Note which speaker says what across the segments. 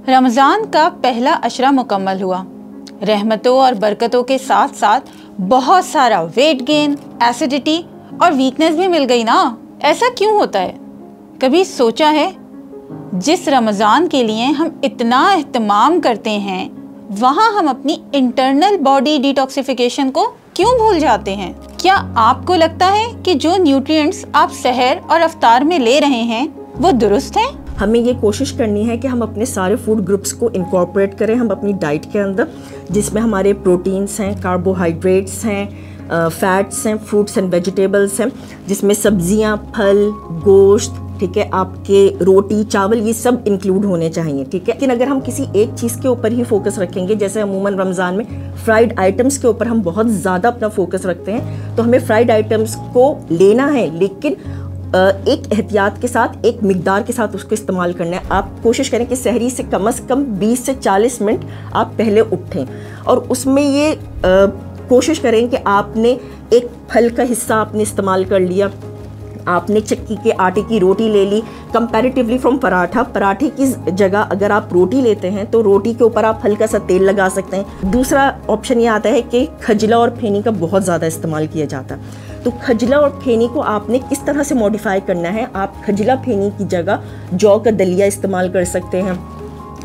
Speaker 1: रमज़ान का पहला अशरा मुकम्मल हुआ। रहमतों और बरकतों के साथ साथ बहुत सारा वेट गेन, एसिडिटी और वीकनेस भी मिल गई ना। ऐसा क्यों होता है? कभी सोचा है जिस रमज़ान के लिए हम इतना एहतमाम करते हैं, वहाँ हम अपनी इंटरनल बॉडी डिटॉक्सिफिकेशन को क्यों भूल जाते हैं? क्या आपको लगता है कि जो न्यूट्रिएंट्स आप सहर और अफ्तार में ले रहे हैं वो दुरुस्त हैं?
Speaker 2: हमें ये कोशिश करनी है कि हम अपने सारे फूड ग्रुप्स को इनकॉर्पोरेट करें हम अपनी डाइट के अंदर, जिसमें हमारे प्रोटीन्स हैं, कार्बोहाइड्रेट्स हैं, फैट्स हैं, फ्रूट्स एंड वेजिटेबल्स हैं, जिसमें सब्जियां, फल, गोश्त, ठीक है, आपके रोटी, चावल, ये सब इंक्लूड होने चाहिए, ठीक है। लेकिन अगर हम किसी एक चीज़ के ऊपर ही फोकस रखेंगे, जैसे अमूमन रमज़ान में फ्राइड आइटम्स के ऊपर हम बहुत ज़्यादा अपना फोकस रखते हैं, तो हमें फ्राइड आइटम्स को लेना है, लेकिन एक एहतियात के साथ, एक मिकदार के साथ उसको इस्तेमाल करना है। आप कोशिश करें कि सहरी से कम 20 से 40 मिनट आप पहले उठें, और उसमें ये कोशिश करें कि आपने एक फल का हिस्सा आपने इस्तेमाल कर लिया, आपने चक्की के आटे की रोटी ले ली कंपैरेटिवली फ्रॉम पराठा। पराठे की जगह अगर आप रोटी लेते हैं तो रोटी के ऊपर आप हल्का सा तेल लगा सकते हैं। दूसरा ऑप्शन ये आता है कि खजला और फेनी का बहुत ज़्यादा इस्तेमाल किया जाता है, तो खजला और फेनी को आपने किस तरह से मॉडिफाई करना है। आप खजला फेनी की जगह जौ का दलिया इस्तेमाल कर सकते हैं,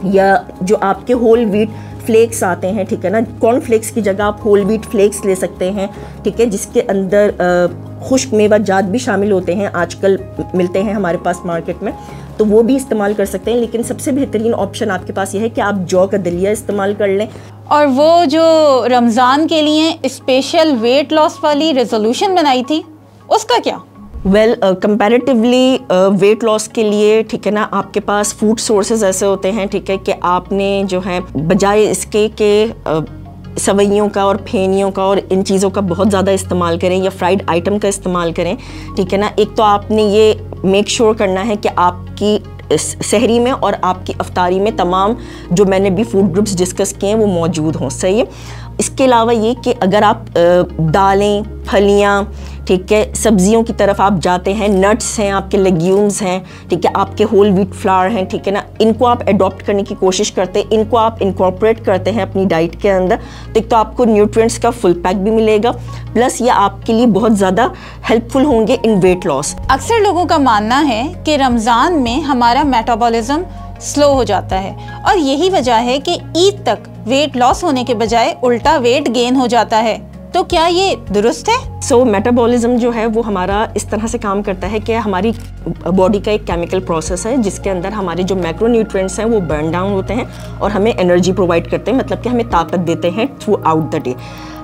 Speaker 2: या जो आपके होल व्हीट फ्लेक्स आते हैं, ठीक है ना, कॉर्न फ्लेक्स की जगह आप होल व्हीट फ्लेक्स ले सकते हैं, ठीक है, जिसके अंदर खुश्क मेवा जात भी शामिल होते हैं, आजकल मिलते हैं हमारे पास मार्केट में, तो वो भी इस्तेमाल कर सकते हैं। लेकिन सबसे बेहतरीन ऑप्शन आपके पास ये है कि आप जौ का दलिया इस्तेमाल कर लें।
Speaker 1: और वो जो रमज़ान के लिए स्पेशल वेट लॉस वाली रेजोल्यूशन बनाई थी, उसका क्या?
Speaker 2: कंपैरेटिवली वेट लॉस के लिए, ठीक है ना, आपके पास फूड सोर्सेज ऐसे होते हैं, ठीक है, कि आपने जो है बजाय इसके के सवैयों का और फेनियों का और इन चीज़ों का बहुत ज़्यादा इस्तेमाल करें या फ्राइड आइटम का इस्तेमाल करें, ठीक है ना। एक तो आपने ये मेक श्योर करना है कि आपकी सहरी में और आपकी अफ्तारी में तमाम जो मैंने भी फूड ग्रुप्स डिस्कस किए हैं वो मौजूद हों, सही है। इसके अलावा ये कि अगर आप दालें, फलियाँ, ठीक है, सब्जियों की तरफ आप जाते हैं, नट्स हैं, आपके लेग्यूम्स हैं, ठीक है, आपके होल व्हीट फ्लावर हैं, ठीक है ना, इनको आप अडॉप्ट करने की कोशिश करते हैं, इनको आप इनकॉर्पोरेट करते हैं अपनी डाइट के अंदर, तो एक तो आपको न्यूट्रिएंट्स का फुल पैक भी मिलेगा, प्लस ये आपके लिए बहुत ज़्यादा हेल्पफुल होंगे इन वेट लॉस।
Speaker 1: अक्सर लोगों का मानना है कि रमज़ान में हमारा मेटाबॉलिज्म स्लो हो जाता है, और यही वजह है कि ईद तक वेट लॉस होने के बजाय उल्टा वेट गेन हो जाता है। तो क्या ये दुरुस्त है?
Speaker 2: मेटाबॉलिज्म जो है वो हमारा इस तरह से काम करता है कि हमारी बॉडी का एक केमिकल प्रोसेस है जिसके अंदर हमारे जो मैक्रोन्यूट्रिएंट्स हैं वो बर्न डाउन होते हैं और हमें एनर्जी प्रोवाइड करते हैं, मतलब कि हमें ताकत देते हैं through out the day.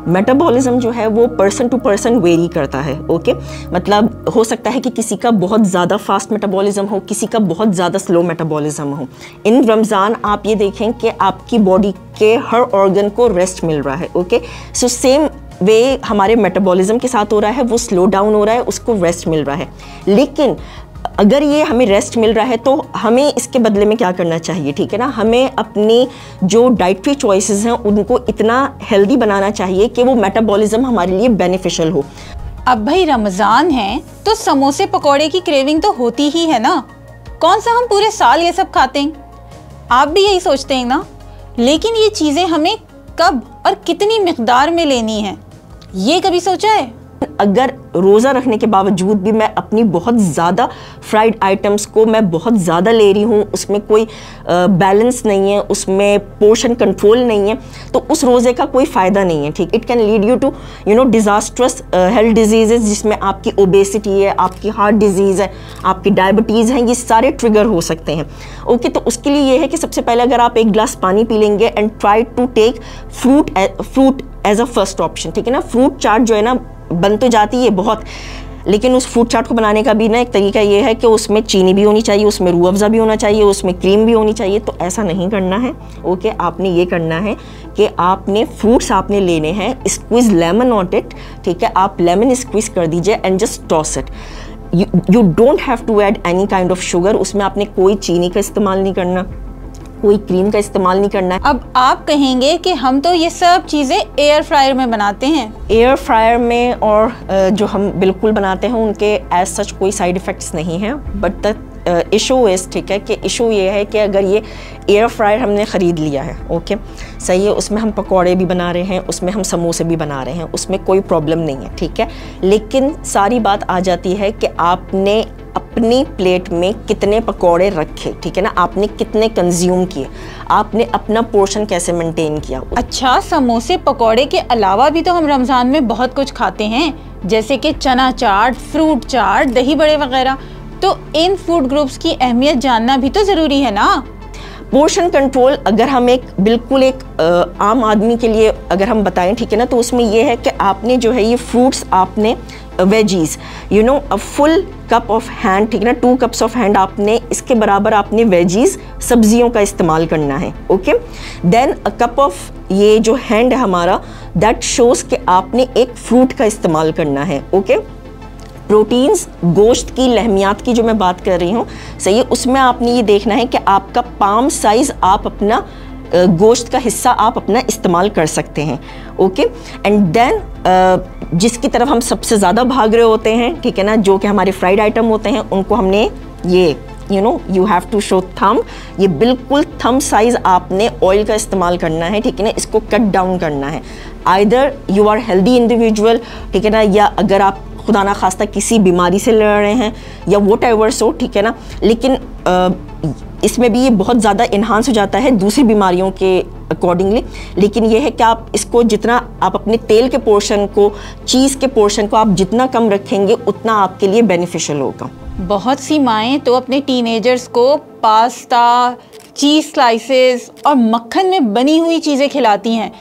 Speaker 2: Metabolism जो है वो पर्सन टू पर्सन वेरी करता है, ओके, मतलब हो सकता है कि किसी का बहुत ज़्यादा फास्ट मेटाबॉलिज्म हो, किसी का बहुत ज़्यादा स्लो मेटाबॉलिज्म हो। इन रमज़ान आप ये देखें कि आपकी बॉडी के हर ऑर्गन को रेस्ट मिल रहा है, ओके, सो सेम वे हमारे मेटाबॉलिज्म के साथ हो रहा है, वो स्लो डाउन हो रहा है, उसको रेस्ट मिल रहा है। लेकिन अगर ये हमें रेस्ट मिल रहा है तो हमें इसके बदले में क्या करना चाहिए, ठीक है ना, हमें अपनी जो डाइटरी चॉइसेस हैं उनको इतना हेल्दी बनाना चाहिए कि वो मेटाबॉलिज्म हमारे लिए बेनिफिशियल हो।
Speaker 1: अब भाई रमज़ान है तो समोसे पकौड़े की क्रेविंग तो होती ही है ना, कौन सा हम पूरे साल ये सब खाते हैं? आप भी यही सोचते हैं ना, लेकिन ये चीज़ें हमें कब और कितनी मिकदार में लेनी है, ये कभी सोचा है?
Speaker 2: अगर रोज़ा रखने के बावजूद भी मैं अपनी बहुत ज़्यादा फ्राइड आइटम्स को मैं बहुत ज़्यादा ले रही हूँ, उसमें कोई बैलेंस नहीं है, उसमें पोर्शन कंट्रोल नहीं है, तो उस रोज़े का कोई फ़ायदा नहीं है, ठीक। It can lead you to disastrous health disease, जिसमें आपकी ओबेसिटी है, आपकी हार्ट डिजीज़ है, आपकी डायबिटीज़ हैं, ये सारे ट्रिगर हो सकते हैं, ओके। तो उसके लिए ये है कि सबसे पहले अगर आप एक गिलास पानी पी लेंगे and try to take fruit as a first option, ठीक है ना। फ्रूट चाट जो है ना बन तो जाती है बहुत, लेकिन उस फ्रूट चाट को बनाने का भी ना एक तरीका ये है कि उसमें चीनी भी होनी चाहिए, उसमें रूह अफ़ज़ा भी होना चाहिए, उसमें क्रीम भी होनी चाहिए। तो ऐसा नहीं करना है, ओके। आपने ये करना है कि आपने फ्रूट्स आपने लेने हैं, स्क्वीज़ लेमन ऑन इट, ठीक है, आप लेमन स्क्वीज़ कर दीजिए and just toss it. You don't have to add any kind of sugar, उसमें आपने कोई चीनी का इस्तेमाल नहीं करना, कोई क्रीम का इस्तेमाल नहीं करना है।
Speaker 1: अब आप कहेंगे कि हम तो ये सब चीज़ें एयर फ्रायर में बनाते हैं।
Speaker 2: एयर फ्रायर में और जो हम बिल्कुल बनाते हैं उनके एज सच कोई साइड इफ़ेक्ट्स नहीं हैं, बट द इशू इज़, ठीक है, कि इशू ये है कि अगर ये एयर फ्रायर हमने ख़रीद लिया है, ओके सही है, उसमें हम पकौड़े भी बना रहे हैं, उसमें हम समोसे भी बना रहे हैं, उसमें कोई प्रॉब्लम नहीं है, ठीक है। लेकिन सारी बात आ जाती है कि आपने अपनी प्लेट में कितने पकौड़े रखे, ठीक है ना, आपने कितने कंज्यूम किए, आपने अपना पोर्शन कैसे मेंटेन किया।
Speaker 1: अच्छा, समोसे पकौड़े के अलावा भी तो हम रमज़ान में बहुत कुछ खाते हैं, जैसे कि चना चाट, फ्रूट चाट, दही बड़े वगैरह। तो इन फूड ग्रुप्स की अहमियत जानना भी तो ज़रूरी है ना।
Speaker 2: पोर्शन कंट्रोल अगर हम बिल्कुल एक आम आदमी के लिए अगर हम बताएं, ठीक है ना, तो उसमें ये है कि आपने जो है ये फ्रूट्स, आपने veggies, you know, a full cup of hand, ठीक है ना, 2 कप्स ऑफ हैंड, आपने इसके बराबर आपने वेजीज, सब्जियों का इस्तेमाल करना है, okay. Then a cup of ये जो हैंड है हमारा, दैट शोज कि आपने एक फ्रूट का इस्तेमाल करना है, ओके। प्रोटीन्स, गोश्त की, लहमियात की जो मैं बात कर रही हूँ, सही है, उसमें आपने ये देखना है कि आपका पाम साइज़, आप अपना गोश्त का हिस्सा आप अपना इस्तेमाल कर सकते हैं, ओके। एंड देन जिसकी तरफ हम सबसे ज़्यादा भाग रहे होते हैं, ठीक है ना, जो कि हमारे फ्राइड आइटम होते हैं, उनको हमने ये you know you have to show thumb, ये बिल्कुल थंब साइज़ आपने ऑयल का इस्तेमाल करना है, ठीक है ना, इसको कट डाउन करना है। Either you are healthy individual, ठीक है ना, या अगर आप खुदा ना खास्ता किसी बीमारी से लड़ रहे हैं या वोट एवर सो, ठीक है ना, लेकिन इसमें भी ये बहुत ज़्यादा इन्हांस हो जाता है दूसरी बीमारियों के अकॉर्डिंगली। लेकिन ये है कि आप इसको जितना आप अपने तेल के पोर्शन को, चीज़ के पोर्शन को आप जितना कम रखेंगे उतना आपके लिए बेनिफिशियल होगा।
Speaker 1: बहुत सी माएँ तो अपने टीनेजर्स को पास्ता, चीज़ स्लाइसेस और मक्खन में बनी हुई चीज़ें खिलाती हैं,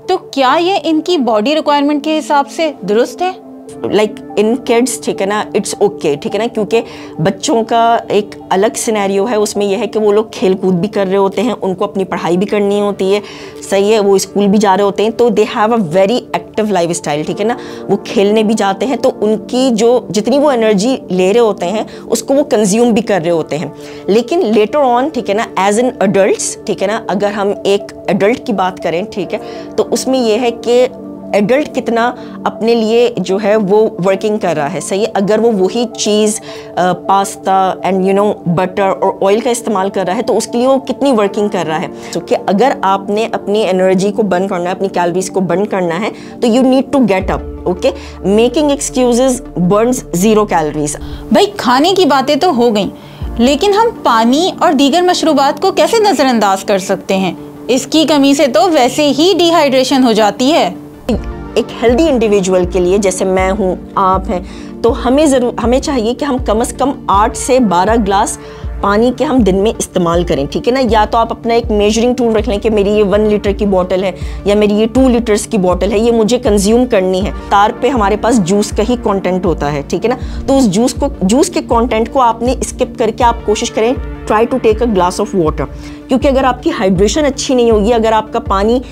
Speaker 1: तो क्या ये इनकी बॉडी रिक्वायरमेंट के हिसाब से दुरुस्त है?
Speaker 2: लाइक इन किड्स, ठीक है ना, इट्स ओके, ठीक है ना, क्योंकि बच्चों का एक अलग सिनेरियो है, उसमें यह है कि वो लोग खेल कूद भी कर रहे होते हैं, उनको अपनी पढ़ाई भी करनी होती है, सही है, वो स्कूल भी जा रहे होते हैं, तो they have a very active life style, ठीक है ना, वो खेलने भी जाते हैं, तो उनकी जो जितनी वो एनर्जी ले रहे होते हैं उसको वो कंज्यूम भी कर रहे होते हैं। लेकिन लेटर ऑन, ठीक है ना, एज एन अडल्ट्स, ठीक है ना, अगर हम एक एडल्ट की बात करें, ठीक है, तो उसमें यह है कि एडल्ट कितना अपने लिए जो है वो वर्किंग कर रहा है, सही है। अगर वो वही चीज़, pasta and you know butter और ऑयल का इस्तेमाल कर रहा है, तो उसके लिए वो कितनी वर्किंग कर रहा है। तो कि अगर आपने अपनी एनर्जी को बर्न करना है, अपनी कैलोरीज को बर्न करना है, तो you need to get up, okay. Making excuses burns 0 calories.
Speaker 1: भाई, खाने की बातें तो हो गई, लेकिन हम पानी और दीगर मशरूबात को कैसे नज़रअंदाज कर सकते हैं? इसकी कमी से तो वैसे ही डिहाइड्रेशन हो जाती है।
Speaker 2: एक हेल्दी इंडिविजुअल के लिए, जैसे मैं हूँ, आप हैं, तो हमें चाहिए कि हम कम से कम 8 से 12 ग्लास पानी के हम दिन में इस्तेमाल करें, ठीक है ना। या तो आप अपना एक मेजरिंग टूल रख लें कि मेरी ये 1 लीटर की बोतल है या मेरी ये 2 लीटर्स की बोतल है, ये मुझे कंज्यूम करनी है। तार पे हमारे पास जूस का ही कंटेंट होता है, ठीक है ना, तो उस जूस के कंटेंट को आपने स्किप करके आप कोशिश करें, try to take a glass of water, क्योंकि अगर आपकी हाइड्रेशन अच्छी नहीं होगी, अगर आपका पानी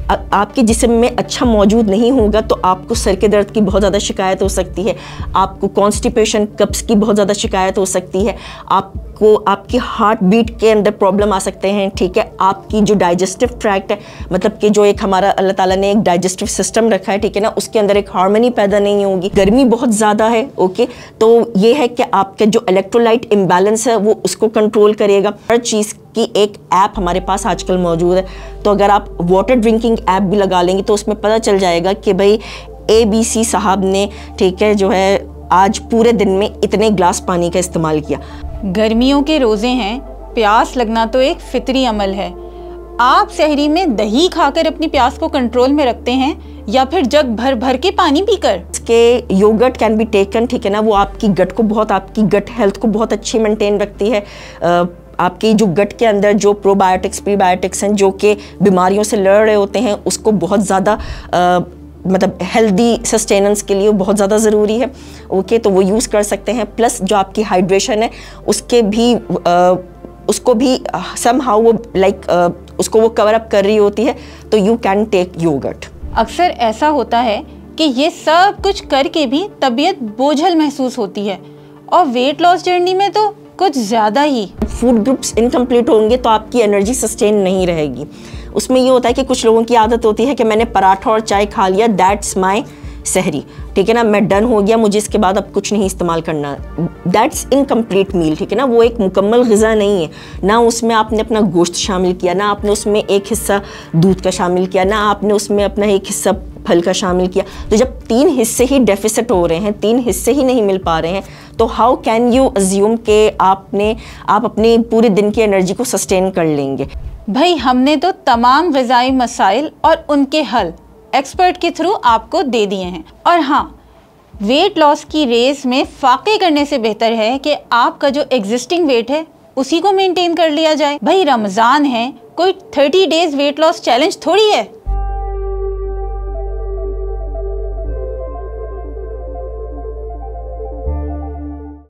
Speaker 2: आपके जिस्म में अच्छा मौजूद नहीं होगा, तो आपको सर के दर्द की बहुत ज़्यादा शिकायत हो सकती है, आपको कॉन्स्टिपेशन, कब्ज़ की बहुत ज़्यादा शिकायत हो सकती है, आपको आपकी हार्ट बीट के अंदर प्रॉब्लम आ सकते हैं, ठीक है, आपकी जो डाइजेस्टिव ट्रैक्ट है, मतलब कि जो एक हमारा अल्लाह ताला ने एक डाइजेस्टिव सिस्टम रखा है, ठीक है ना, उसके अंदर एक हार्मनी पैदा नहीं होगी। गर्मी बहुत ज़्यादा है, ओके, तो ये है कि आपका जो इलेक्ट्रोलाइट इम्बैलेंस है वो उसको कंट्रोल करेगा। हर चीज़ की एक ऐप हमारे पास आजकल मौजूद है, तो अगर आप वाटर ड्रिंकिंग ऐप भी लगा लेंगे तो उसमें पता चल जाएगा कि भाई ABC साहब ने, ठीक है, जो है आज पूरे दिन में इतने ग्लास पानी का इस्तेमाल किया।
Speaker 1: गर्मियों के रोज़े हैं, प्यास लगना तो एक फितरी अमल है। आप सहरी में दही खाकर अपनी प्यास को कंट्रोल में रखते हैं या फिर जग भर भर के पानी पीकर?
Speaker 2: इसके योगर्ट कैन बी टेकन, ठीक है ना, वो आपकी गट हेल्थ को बहुत अच्छी मेंटेन रखती है। आपकी जो गट के अंदर जो प्रोबायोटिक्स, प्रीबायोटिक्स हैं, जो कि बीमारियों से लड़ रहे होते हैं, उसको बहुत ज़्यादा मतलब हेल्दी सस्टेनेंस के लिए बहुत ज़्यादा ज़रूरी है, ओके, तो वो यूज़ कर सकते हैं। प्लस जो आपकी हाइड्रेशन है उसके भी उसको भी समहाउ वो उसको वो कवर अप कर रही होती है, तो यू कैन टेक योगर्ट।
Speaker 1: अक्सर ऐसा होता है कि ये सब कुछ करके भी तबीयत बोझल महसूस होती है, और वेट लॉस जर्नी में तो कुछ ज़्यादा ही।
Speaker 2: फूड ग्रुप्स इनकम्प्लीट होंगे तो आपकी एनर्जी सस्टेन नहीं रहेगी। उसमें ये होता है कि कुछ लोगों की आदत होती है कि मैंने पराठा और चाय खा लिया, दैट्स माय सहरी, ठीक है ना, मैं डन हो गया, मुझे इसके बाद अब कुछ नहीं इस्तेमाल करना, दैट्स इनकम्प्लीट मील, ठीक है ना, वो एक मुकम्मल ग़िज़ा नहीं है। ना उसमें आपने अपना गोश्त शामिल किया, ना आपने उसमें एक हिस्सा दूध का शामिल किया, ना आपने उसमें अपना एक हिस्सा फल का शामिल किया। तो जब 3 हिस्से ही डेफिसिट हो रहे हैं, 3 हिस्से ही नहीं मिल पा रहे हैं, तो हाउ कैन यू अज्यूम कि आप अपने पूरे दिन की एनर्जी को सस्टेन कर लेंगे।
Speaker 1: भाई हमने तो तमाम ग़िज़ाई मसाइल और उनके हल एक्सपर्ट के थ्रू आपको दे दिए हैं। और हाँ, वेट लॉस की रेस में फाके करने से बेहतर है कि आपका जो एग्जिस्टिंग वेट है उसी को मेंटेन कर लिया जाए। भाई रमज़ान है, कोई 30 डेज वेट लॉस चैलेंज थोड़ी है।